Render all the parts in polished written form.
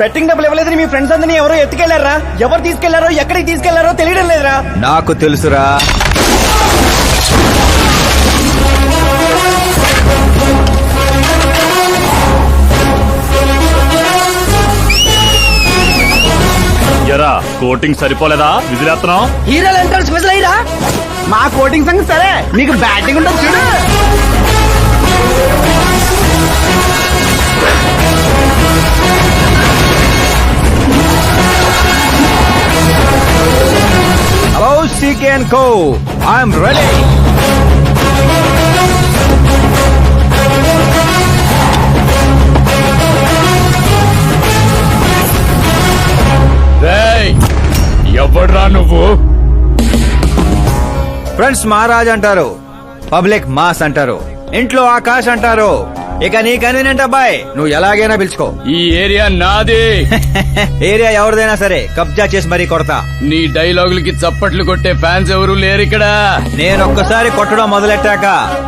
Betting డబ్బులు ఇవ్వలేదని మీ friends అందరినీ ఎవరో ఎత్తుకెళ్లారా? ఎవరు తీసుకెళ్లారో ఎక్కడికి తీసుకెళ్లారో తెలియడం లేదురా. నాకు తెలుసురా. ఎరా కోటింగ్ సరిపోలేదా? విజిలేస్తున్నాం. హీరోలు ఎంట్రన్స్ విజిల్ అయ్యరా? మా కోటింగ్ సంగతి సరే, మీకు బ్యాటింగ్ ఉంటుంది చూడు. Hello CK and co, I'm ready. ఎవడ్రా నువ్వు? ఫ్రెండ్స్ మహారాజ్ అంటారు, పబ్లిక్ మాస్ అంటారు, ఇంట్లో ఆకాశ్ అంటారు. ఇక నీ కన్వీనియంట్ అబ్బాయి, నువ్వు ఎలాగైనా పిలుచుకో. ఈ ఏరియా నాది. ఏరియా ఎవరిదైనా సరే కబ్జా చేసి మరీ కొడతా. నీ డైలాగులకి చప్పట్లు కొట్టే ఫ్యాన్స్ ఎవరు లేరు ఇక్కడ. నేను ఒక్కసారి కొట్టడం మొదలెట్టాక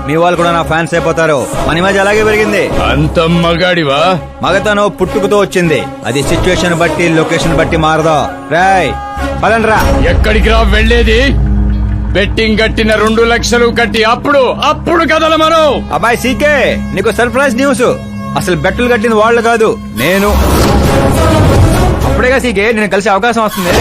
మీ వాళ్ళు కూడా నా ఫ్యాన్స్ అయిపోతారు. మన మధ్య అలాగే పెరిగింది. అంత మగాడివా? మగతనం పుట్టుకతో వచ్చింది, అది సిచ్యువేషన్ బట్టి లొకేషన్ బట్టి మారదా. రాయ్ పదండ్రా. ఎక్కడికి రా వెళ్ళేది? బెట్టింగ్ కట్టిన 2 లక్షలు కట్టి అప్పుడు కదల మనం. అబ్బాయి సీకే, నీకు సర్ప్రైజ్ న్యూస్. అసలు బెట్టులు కట్టింది వాళ్ళు కాదు, నేను. అప్పుడేగా సీకే నేను కలిసే అవకాశం వస్తుంది.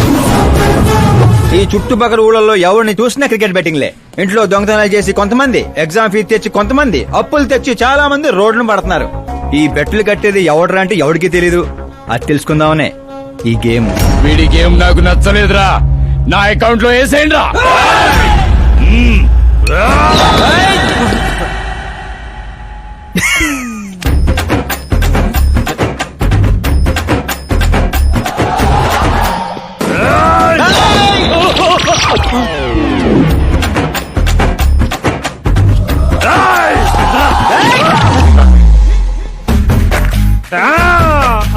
ఈ చుట్టుపక్కల ఊళ్ళల్లో ఎవరిని చూసినా క్రికెట్ బెట్టింగ్లే. ఇంట్లో దొంగతనాలు చేసి కొంతమంది, ఎగ్జామ్ ఫీజు తెచ్చి కొంతమంది, అప్పులు తెచ్చి చాలా మంది రోడ్డును పడుతున్నారు. ఈ బెట్టులు కట్టేది ఎవడరా అంటే ఎవడికి తెలీదు. అది తెలుసుకుందామనే ఈ గేమ్. వీడి గేమ్ నాకు నచ్చలేదురా. నా అకౌంట్ లో వేసేయండి రా.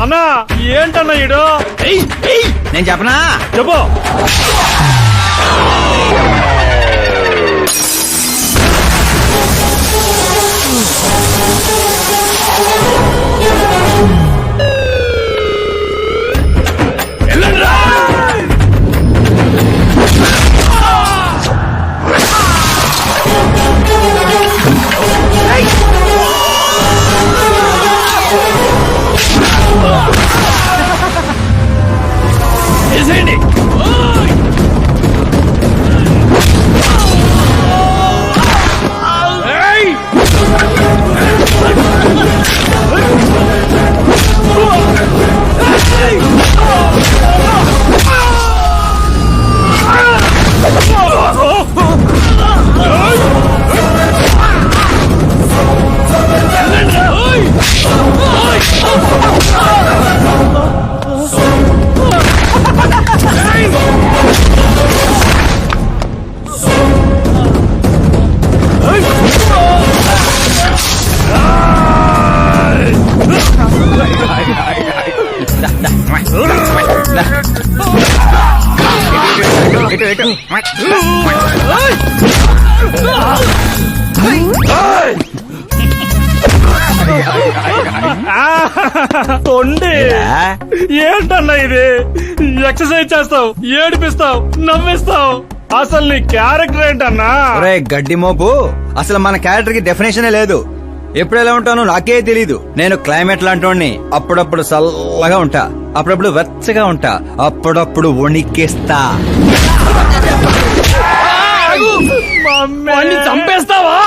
అన్నా ఏంటన్నా ఇడు? నేను చెప్పనా? చెప్పు. తొండి ఏంటన్నా ఇది? ఎక్సర్సైజ్ చేస్తావు, ఏడిపిస్తావు, నవ్విస్తావు. అసలు నీ క్యారెక్టర్ ఏంటన్నా? గడ్డి మోపు, అసలు మన క్యారెక్టర్ కి డెఫినేషనే లేదు. ఎప్పుడు ఎలా ఉంటానో నాకే తెలీదు. నేను క్లైమేట్ లాంటోని. అప్పుడప్పుడు చల్లగా ఉంటా, అప్పుడప్పుడు వెచ్చగా ఉంటా, అప్పుడప్పుడు వణికేస్తా. చంపేస్తావా?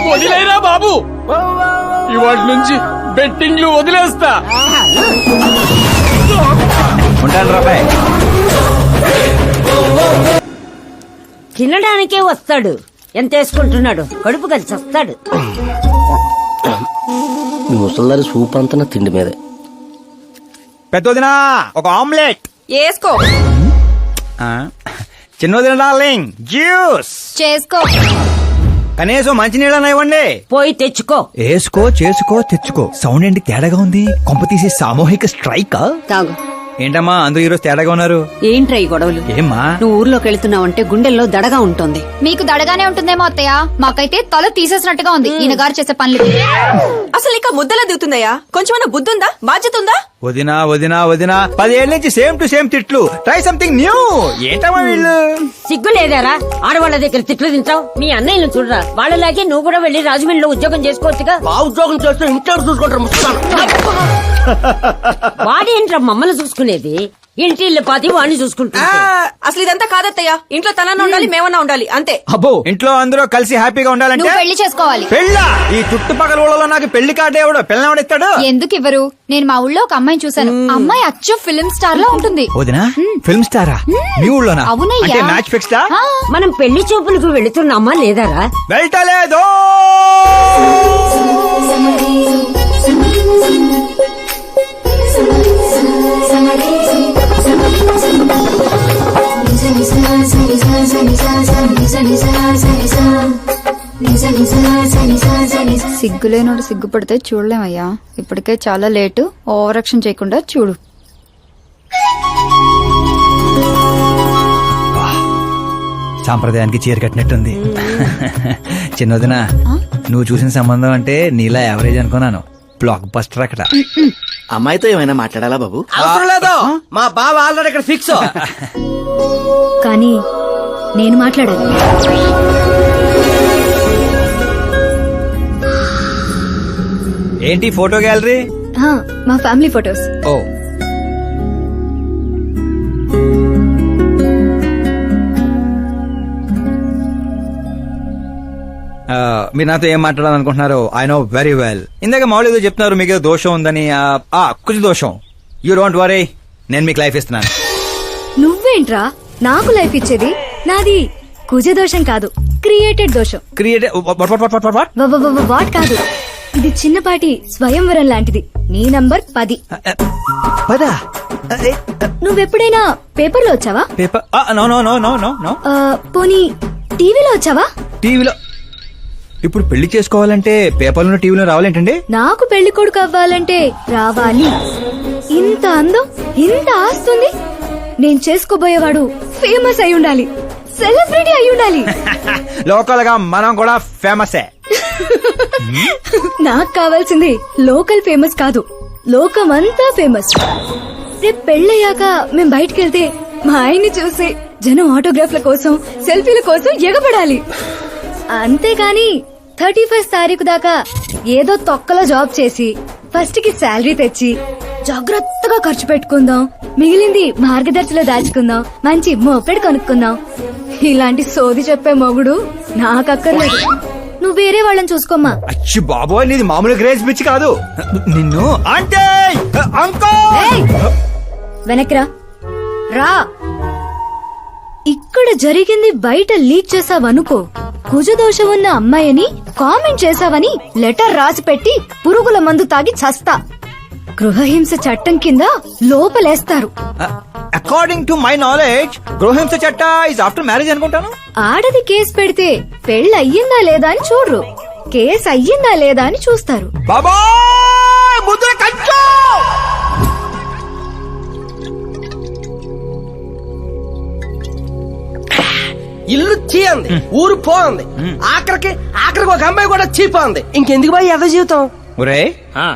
వదిలేరా బాబు, ఇవాటి నుంచి బెట్టింగ్లు వదిలేస్తా. ఉంటాను రాబాయ్. తినడానికే వస్తాడు, ఎంత వేసుకుంటున్నాడు, కడుపు కలిసి వస్తాడు. మీ ముసల్దారి సూప్ అంతా నా తిండి మీదే. పెద్దదినా ఒక ఆమ్లెట్ వేసుకో. చిన్నదిన డార్లింగ్ జ్యూస్ చేసుకో. కనీసం మంచినీళ్ళని ఇవ్వండి. పోయి తెచ్చుకో. వేసుకో, చేసుకో, తెచ్చుకో. సౌండ్ ఏంటి తేడాగా ఉంది? కొంప తీసి సామూహిక స్ట్రైక్. తాగు. ఏంటమ్మా అందరూ ఈరోజు తేడాగా ఉన్నారు? ఏంట్రా ఈ గొడవలు? ఏమ్మా నువ్వు ఊర్లోకి వెళ్తున్నావంటే గుండెల్లో దడగా ఉంటుంది. మీకు దడగానే ఉంటుందేమో అత్తయ్య, మాకైతే తల తీసేసినట్టుగా ఉంది ఈయన గారు చేసే పనులు. అసలు ఇంకా ముద్దలా దిగుతున్నాయా? కొంచెమన్నా బుద్ధి ఉందా? బాధ్యత ఉందా? వదినా వదినా వదినా 10 ఏళ్ళ నుంచి సేమ్ టు సేమ్ తిట్లు. Try something new. ఏంటమ్మా వీళ్ళు? సిగ్గు లేదారా ఆడవాళ్ళ దగ్గర తిట్లు తింటావు? మీ అన్నయ్యను చూడరా, వాళ్ళలాగే నువ్వు కూడా వెళ్లి రాజమండ్రిలో ఉద్యోగం చేసుకోవచ్చుగా. ఉద్యోగం చేస్తే ఇంట్లో చూసుకుంటారు. వాడేంట్రా మమ్మల్ని చూసుకునేది? ఇంటి ఇల్లు పాతి వాడిని చూసుకుంటా. అసలు ఇదంతా కాదత్తయ్య. ఇంట్లో తనన్నా ఉండాలి, మేమన్నా ఉండాలి, అంతే. అబ్బో ఇంట్లో అందరూ కలిసి హ్యాపీగా ఉండాలంటే నువ్వు పెళ్లి చేసుకోవాలి. పెళ్ళా? ఈ చుట్టుపక్కల ఊళ్ళలో నాకు పెళ్లి కార్డు ఎవడు పిల్లవాడిస్తాడు? ఎందుకు ఇవ్వరు? నేను మా ఊళ్ళో ఒక అమ్మాయిని చూసాను. అమ్మాయి అచ్చు ఫిల్మ్ స్టార్ లా ఉంటుంది. వదినా ఫిల్మ్ స్టారా? మీ ఊళ్ళోనా? అవునయ్యా. అంటే మ్యాచ్ ఫిక్స్డ్? ఆ, మనం పెళ్లి చూపులకు వెళుతున్నామా లేదారా? వెళ్ళలేదు. సిగ్గులేనోడు సిగ్గుపడితే చూడలేమయ్యా. ఇప్పటికే చాలా లేటు. ఓవర్ యాక్షన్ చేయకుండా చూడు. సాంప్రదాయానికి చీర కట్టినట్టుంది. చిన్నదిన నువ్వు చూసిన సంబంధం అంటే నీలా యావరేజ్ అనుకున్నాను. బ్లాక్ బస్టర్ అక్కడ. అమ్మాయితో ఏమైనా మాట్లాడాలా బాబు? అవసరం లేదు, మా బావ ఆల్రెడీ ఇక్కడ ఫిక్స్. కానీ నేను మాట్లాడాలి. ఏంటి ఫోటో గ్యాలరీ? మా ఫ్యామిలీ ఫొటోస్. ఓ మీరు నాతో ఏం మాట్లాడాలనుకుంటున్నారు? I know very well. ఇందాక మామూలు ఏదో చెప్తున్నారు, మీకు ఏదో దోషం ఉందని. కొంచెం దోషం. యూ డోంట్ వరీ, నేను మీకు లైఫ్ ఇస్తున్నాను. నువ్వేంట్రా నాకు లైఫ్ ఇచ్చేది? నాది కుజ దోషం కాదు, క్రియేటెడ్ దోషం. క్రియేట్ వాట్ కాదు, ఇది చిన్నపాటి స్వయంవరం లాంటిది. నీ నంబర్ 10. పదా నువ్వెప్పుడైనా పేపర్లో వచ్చావా? Paper? No no no no no no. పోనీ టీవీలో వచ్చావా? టీవీలో? ఇప్పుడు పెళ్లి చేసుకోవాలంటే పేపర్లో టీవీలో రావాలేంటండి? నాకు పెళ్లి కొడుకు అవ్వాలంటే రావాలి. ఇంత అందం, ఇంత ఆస్తుంది. నేను చేసుకోబోయేవాడు ఫేమస్ అయి ఉండాలి, సెలబ్రిటీ అయి ఉండాలి. లోకల్ గా మనం కూడా ఫేమసే. నాకు కావాల్సింది లోకల్ ఫేమస్ కాదు, లోకమంతా ఫేమస్. రేపు పెళ్ళయ్యాక మేం బయటకెళ్తే మా ఆయన్ని చూసి జనం ఆటోగ్రాఫ్ల కోసం, సెల్ఫీల కోసం ఎగబడాలి. అంతేగాని 31st తారీఖు దాకా ఏదో తొక్కలో జాబ్ చేసి ఫస్ట్ కి శాలరీ తెచ్చి జాగ్రత్తగా ఖర్చు పెట్టుకుందాం, మిగిలింది మార్గదర్శిలో దాచుకుందాం, మంచి మోపెడు కొనుక్కుందాం. ఇలాంటి సోది చెప్పే మొగుడు నాకక్కర్లేదు. నువ్వు వేరే వాళ్ళని చూసుకోమ్మా. అచ్చి బాబోయ్, నీది మామూలు గ్రేజ్ పిచ్చి కాదు. నిన్ను అంటే వెనక్రా రా. ఇక్కడ జరిగింది బయట లీక్ చేసావనుకో, కుజదోషం ఉన్న అమ్మాయిని కామెంట్ చేసావని లెటర్ రాసి పెట్టి పురుగుల మందు తాగి చస్తా. గృహహింస చట్టం కింద లోపలేస్తారు. అకార్డింగ్ టు మై నాలెడ్జ్ గృహహింస చట్ట ఇస్ ఆఫ్టర్ మ్యారేజ్ అనుకుంటాను. ఆడది కేసు పెడితే పెళ్లి అయ్యిందా లేదా అని చూడరు, కేసు అయ్యిందా లేదా అని చూస్తారు. బాబోయ్ ముద్ర కంచు. ఇల్లు చీయంది, ఊరు పోంది, ఆఖరికి ఒక అమ్మాయి కూడా చీపోంది. ఇంకెందుకు బాయ్ ఎద జీవితం? ఒరే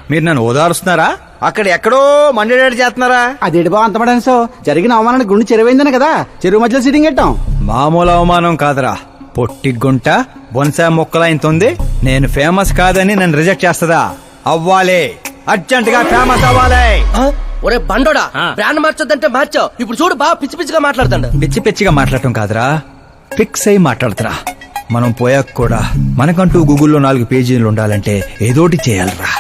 మీరు నన్ను ఓదారుస్తున్నారా? అక్కడ ఎక్కడో మండేడాడు చేస్తున్నారా? అదేడు బా అంత పడాను. జరిగిన అవమానానికి గుండె చెరువైందనే కదా చెరువు మధ్యలో సిట్టింగ్ పెట్టాం. మామూలు అవమానం కాదురా, పొట్టి గుంట బొన్సా మొక్కలైంతుంది. నేను ఫేమస్ కాదని నన్ను రిజెక్ట్ చేస్తదా? అవ్వాలి, అర్జెంట్ గా ఫేమస్ అవ్వాలి. ఒరే బండోడా, బ్రాండ్ మార్చొద్దంటే మార్చావు. ఇప్పుడు చూడు బాగా పిచ్చి పిచ్చిగా మాట్లాడుతాడు. పిచ్చి పిచ్చిగా మాట్లాడటం కాదురా, ఫిక్స్ అయి మాట్లాడుతురా. మనం పోయాక కూడా మనకంటూ గూగుల్లో 4 పేజీలు ఉండాలంటే ఏదోటి చేయాలరా.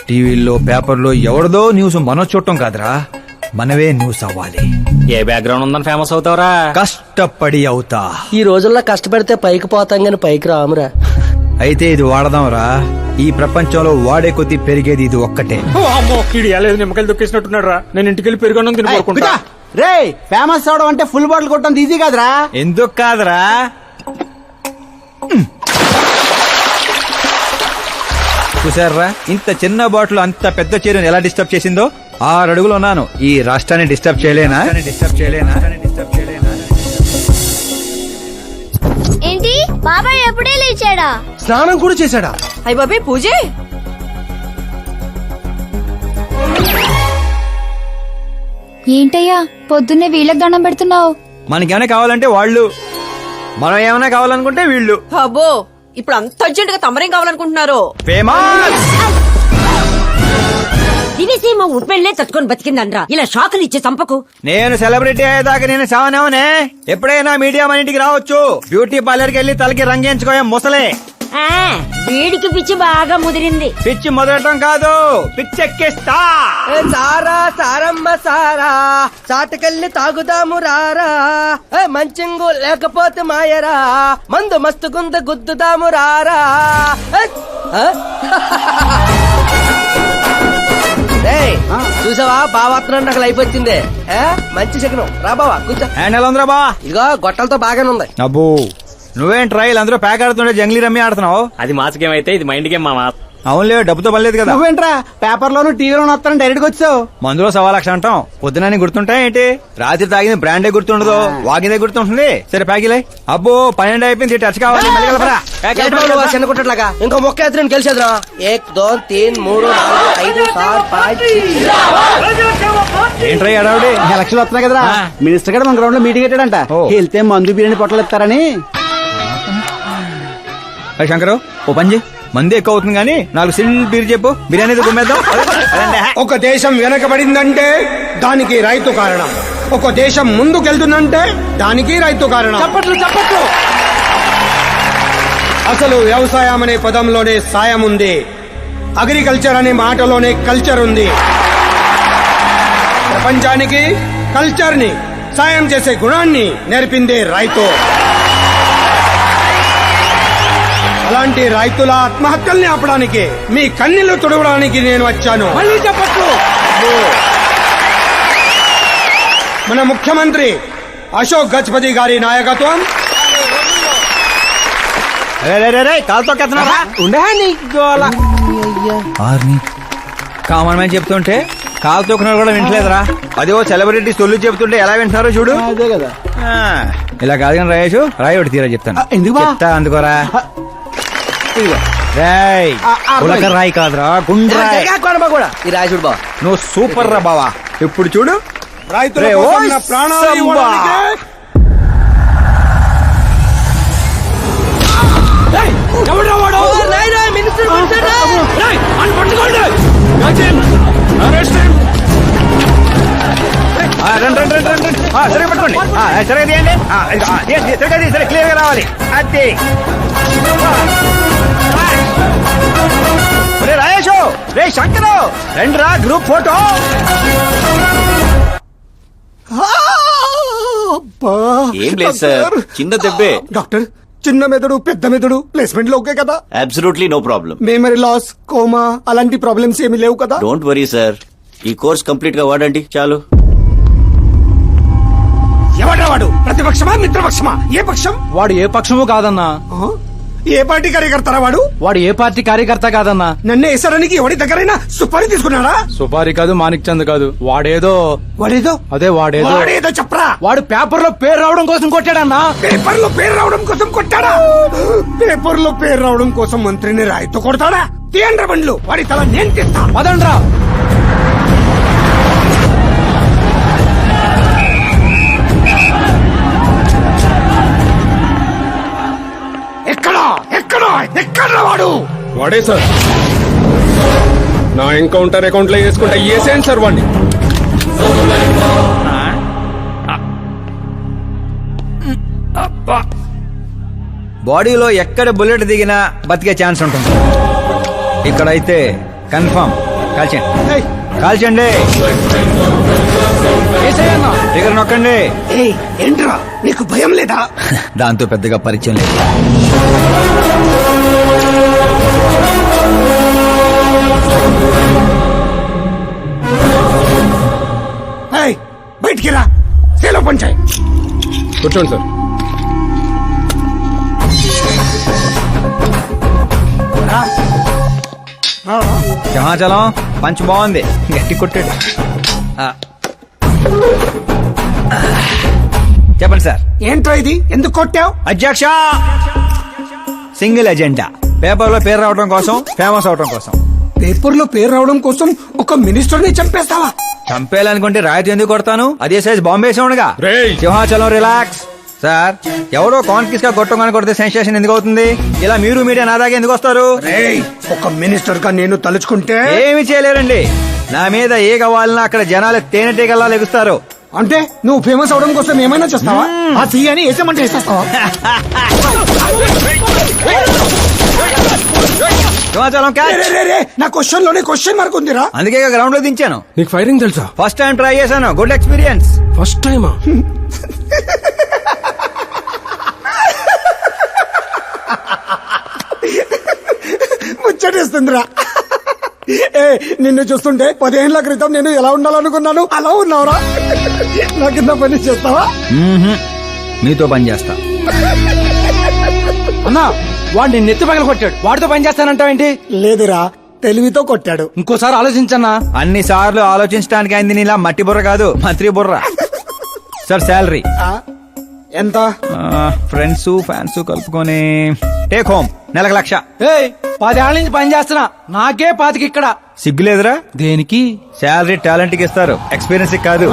టీవీల్లో పేపర్లో ఎవరిదో న్యూస్ మనం చూడటం కాదురా, మనవే న్యూస్ అవ్వాలి. ఏ బ్యాక్గ్రౌండ్ ఉందని ఫేమస్ అవుతావరా? కష్టపడి అవుతా. ఈ రోజుల్లో కష్టపడితే పైకి పోతాం గాని పైకి రామురా. అయితే ఇది వాడదాంరా. ఈ ప్రపంచంలో వాడే కొద్దీ పెరిగేది ఇది ఒక్కటే. నిమ్మకాయలు దొక్కేసినట్టున్నాడు రా. నేను ఇంటికి వెళ్ళి పెరుగొన్నం తిని కోరుకుంటా. రే ఫేమస్ అవడం అంటే ఫుల్ బాటిల్ కొట్టడం ఈజీ కాదురా. ఎందుకు కాదురా, చూసారా ఇంత చిన్న బాటిల్ అంత పెద్ద చీరను ఎలా డిస్టర్బ్ చేసిందో? 6 అడుగులు ఉన్నాను. ఈ రాష్ట్రాన్ని డిస్టర్బ్ చేయలేనా? ఏంటి బాబాయ్ ఎప్పుడే లేచాడా? స్నానం కూడా చేశాడా? అయ్య బాబే పూజే. ఏంటయ్యా పొద్దున్నే వీళ్ళకి దండం పెడుతున్నావు? మనకేమైనా కావాలంటే వాళ్ళు, మనం ఏమైనా కావాలనుకుంటే వీళ్ళు. అబ్బో ఇప్పుడు అంత అర్జెంట్ గా తమరేం కావాలనుకుంటున్నారు? ఫేమస్. దివిసీమ ఉప్పెళ్లే తట్టుకొని బతికిందనరా, ఇలా షాకులు ఇచ్చే చంపకు. నేను సెలబ్రిటీ అయ్యేదాకా నేను సావనేవనే. ఎప్పుడైనా మీడియా మన ఇంటికి రావచ్చు. బ్యూటీ పార్లర్ కి వెళ్ళి తలకి రంగేయించుకోయా ముసలే. ఆ, వీడికి పిచ్చి బాగా ముదిరింది. పిచ్చి మొదలటం కాదు, పిచ్చెక్కిస్తా. ఏ సారా సారమ్మ సారా, చాటకెళ్ళి తాగుదాము రారా. ఏ మంచింగు లేకపోతే మాయరా, మందు మస్తు గుంద గుద్దుదాము రారా. ఏ, ఆ? ఏయ్, చూసావా బావాత్రం నాకు లైఫ్ వచ్చింది. ఏ, మంచి శకనం. రా బావా కూర్చో. హ్యాండ్ ఎలా ఉందిరా బా? ఇదిగో గొట్టలతో బాగానే ఉంది. అబ్బో నువ్వేం ట్రైల్ అందరూ ప్యాక్ ఆడుతుండే జంగ్లీ రమ్మి ఆడుతున్నావు. అది మాస్ గేమ్ అయితే ఇది మైండ్ గేమ్ మామా. అవునులే, డబ్బుతో పనిలేదు కదా. నువ్వేంట్రా పేపర్ లోను టీవీలోను వస్తాను డైరెక్ట్ గా వచ్చావు. మందులో 1,00,000 అంటాం. పొద్దునని గుర్తుంటాయి ఏంటి? రాత్రి తాగింది బ్రాండే గుర్తుండదు, వాగిందే గుర్తుంటుంది. సరే ప్యాకిలే. అబ్బో 12 అయిపోయింది, టచ్ కావాలి. మళ్ళీ కలపరా. ఏంటి బాబు చిన్న కుట్టట్లాగా ఇంకో మొక్క ఎత్తుని గెలిచేద్రా. 1 2 3 4 5 6 5 ఏంట్రై అడావుడి? ఎలక్షన్ వస్తున్నాయి కదరా, మినిస్టర్ గారు మన గ్రౌండ్ లో మీటింగ్ పెట్టాడంట. ఓ. వెళ్తే మందు బిర్యానీ పొట్టలు ఇస్తారని. శంకరు ఓ పంజి, మంది ఎక్కువ అవుతుంది కానీ 4 సిల్ బీర్ చెప్పు, బిర్యానీ గుమ్మేద్దాం. ఒక దేశం వెనకబడిందంటే దానికి రైతు కారణం. ఒక దేశం ముందుకెళ్తుందంటే దానికి రైతు కారణం. చప్పట్లు. అసలు వ్యవసాయం అనే పదంలోనే సాయం ఉంది. అగ్రికల్చర్ అనే మాటలోనే కల్చర్ ఉంది. ప్రపంచానికి కల్చర్ ని, సాయం చేసే గుణాన్ని నేర్పిందే రైతు. అలాంటి రైతుల ఆత్మహత్యల్ని ఆపడానికి, మీ కన్నీళ్లు తుడవడానికి నేను వచ్చాను. మళ్ళీ చెప్పచ్చు. మన ముఖ్యమంత్రి అశోక్ గజపతి గారి నాయకత్వం. కాలుతో కామన్ మ్యాన్ చెప్తుంటే కాలు తొక్కున్నారు కూడా వింటలేదురా. అదే ఓ సెలబ్రిటీ సొల్లు చెప్తుంటే ఎలా వింటున్నారో చూడు. అదే కదా. ఆ, ఇలా కాదు కానీ రాయేషు, రాయి ఒకటి తీరా చెప్తాను. ఎందుకు బా? చెప్తా అందుకోరా. రాయ్ ఉలక రాయి కాదురా, గుండ్రాయ్. కూడా ఈ రాజుడు బావ నువ్వు సూపర్ రా బావా. ఇప్పుడు చూడు, రైతుల రే, కోసం ఓయ్ నా ప్రాణాలు సంబా. ఇవ్వడానికే ఆ, రండి. ఆ, సరిగ్గా పట్టుకోండి. ఆ, సరిగ్గా తీయండి. ఆ, ఇదిగో, ఆ, తీయండి, సరిగ్గా తీయండి, సరే క్లియర్ గా రావాలి. అది రే రాయేషు, రే శంకరు, రండి రా గ్రూప్ ఫోటో. ఏం లేదు సార్, చిన్న దెబ్బే. డాక్టర్, చిన్న మెదడు పెద్ద మెదడు ప్లేస్మెంట్ లో ఓకే కదా? Absolutely no problem. Memory loss, coma అలాంటి ప్రాబ్లమ్స్ ఏమీ లేవు కదా? డోంట్ వరీ సార్, ఈ కోర్స్ కంప్లీట్ గా వాడండి చాలు. ఎవడ్రా వాడు? ప్రతిపక్షమా మిత్రపక్షమా? ఏ పక్షం? వాడు ఏ పక్షము కాదన్నా. ఆ? ఏ పార్టీ కార్యకర్తారా వాడు? వాడు ఏ పార్టీ కార్యకర్త కాదన్నా. నన్ను వేసడానికి ఎవడి దగ్గరైనా సుపారీ తీసుకున్నాడా? సుపారి కాదు, మాణిక్ చంద్ కాదు. వాడేదో వాడేదో వాడేదో చెప్పరా. వాడు పేపర్ లో పేరు రావడం కోసం కొట్టాడన్నా. పేపర్ లో పేరు రావడం కోసం కొట్టాడా? పేపర్ లో పేరు రావడం కోసం మంత్రిని రాయితో కొడతాడా? తీయండ్ర బండ్లు, వాడి తల నేను తీస్తా. పదండ్రా. ఎక్కడా వాడు? వాడే సార్, నా ఎన్కౌంటర్ అకౌంట్ లో వేసుకుంటా ఏసేం సార్ వాడిని. బాడీలో ఎక్కడ బుల్లెట్ దిగినా బతికే ఛాన్స్ ఉంటుంది. ఇక్కడైతే కన్ఫర్మ్. కాల్చండి, కాల్చండి. దగ్గర నొక్కండి. ఏంట్రా నీకు భయం లేదా? దాంతో పెద్దగా పరిచయం లేదు. బయటికి రా, సేలో పంచాయి. కూర్చోండి సార్. సింహాచలం పంచ్ బాగుంది, గట్టి కొట్టాడు. ఆ. చెప్పండి సార్. ఏంట్రా ఇది, ఎందుకు కొట్టావు? అధ్యక్ష, సింగిల్ ఎజెండా, పేపర్ లో పేరు రావడం కోసం, ఫేమస్ అవడం కోసం. పేపర్ లో పేరు రావడం కోసం ఒక మినిస్టర్ ని చంపేస్తావా? చంపేయాలనుకుంటే రాయితీ ఎందుకు కొడతాను, అదే సైజ్ బాంబే సౌండ్గా. రేయ్. సింహాచలం రిలాక్స్. సార్, ఎవరో కాన్ఫిస్ గా కొట్టగానే కొడితే సెన్సేషన్ ఎందుకు అవుతుంది? ఇలా మీరు మీడియా నా దాకా ఎందుకు వస్తారు? రేయ్, ఒక మినిస్టర్ గా నేను తలుచుకుంటే ఏమి చేయలేరండి. నా మీద ఏ కావాలన్నా అక్కడ జనాలు తేనెటీగల్లా లెగుస్తారు. అంటే నువ్వు ఫేమస్ అవడం కోసం ఏమైనా చేస్తావా? ఆ సీఎని వేసేమంటే వేసేస్తావా? సింహాచలం క్యాచ్. రే, రే, రే, నా క్వశ్చన్ లోనే క్వశ్చన్ మార్క్ ఉందిరా. అందుకే గ్రౌండ్ లో దించాను. నీకు ఫైరింగ్ తెలుసా? ఫస్ట్ టైం ట్రై చేశాను, గుడ్ ఎక్స్పీరియన్స్. ఫస్ట్ టైమా? ముచ్చటేస్తుందిరా. ఏ, నిన్ను చూస్తుంటే 10 ఏళ్ల క్రితం నేను ఎలా ఉండాలనుకున్నాను అలా ఉన్నావురా. నా కింద పని చేస్తావా? మీతో పని చేస్తా. అన్నా వాడు నిన్ను ఎత్తి పగల కొట్టాడు, వాడితో పని చేస్తానంటావేంటి? లేదురా, తెలివితో కొట్టాడు. ఇంకోసారి ఆలోచించన్నా. అన్ని సార్లు ఆలోచించడానికి అయింది నీలా మట్టి బుర్ర కాదు, మంత్రి బుర్ర. సార్ శాలరీ ఆ, ఎంత? ఫ్రెండ్స్ ఫ్యాన్స్ కలుపుకొని టేక్ హోమ్ నెలకు 1,00,000. 10 ఏళ్ల నుంచి పని చేస్తున్నా, నాకే 25 ఇక్కడ. సిగ్గులేదురా? దేనికి? శాలరీ టాలెంట్ కి ఇస్తారు, ఎక్స్పీరియన్స్ కి కాదు.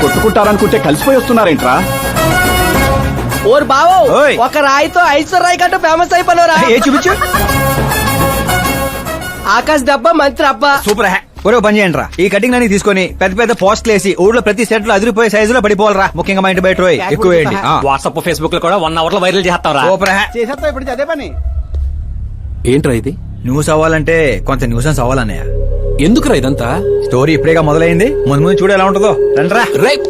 కొట్టుకుంటారనుకుంటే కలిసిపోయి వస్తున్నారేంట్రా? ఓరు బావో, ఓయ్. ఒక రాయితో ఐశ్వర్ రాయ్ కంటూ ఫేమస్ అయిపోయినరా. ఏ చూపించు. ఆకాశ్ దెబ్బ మంత్రి అబ్బా. సూపర్ హ్యా. ఒరే పని చేయండి రా, ఈ కటింగ్ అన్ని తీసుకొని పెద్ద పెద్ద పోస్టులు వేసి ఊళ్ళో ప్రతి సెట్ లో అదిరిపోయే సైజులో పడిపోవాలరా. ముఖ్యంగా మా ఇంటి బయట రోయ్ ఎక్కువ వేయండి. వాట్సాప్ ఫేస్బుక్ లో కూడా 1 అవర్ లో వైరల్ చేస్తారా? సూపర్ హ్యా. చేసేస్తా ఇప్పుడు అదే పని. ఏంట్రా ఇది? న్యూస్ అవ్వాలంటే కొంత న్యూసెన్స్ అవ్వాలన్నయ్య. ఎందుకురా ఇదంతా? స్టోరీ ఇప్పుడేగా మొదలైంది, ముందు ముందు చూడు ఎలా ఉంటుందో. రండ్రా. రేయ్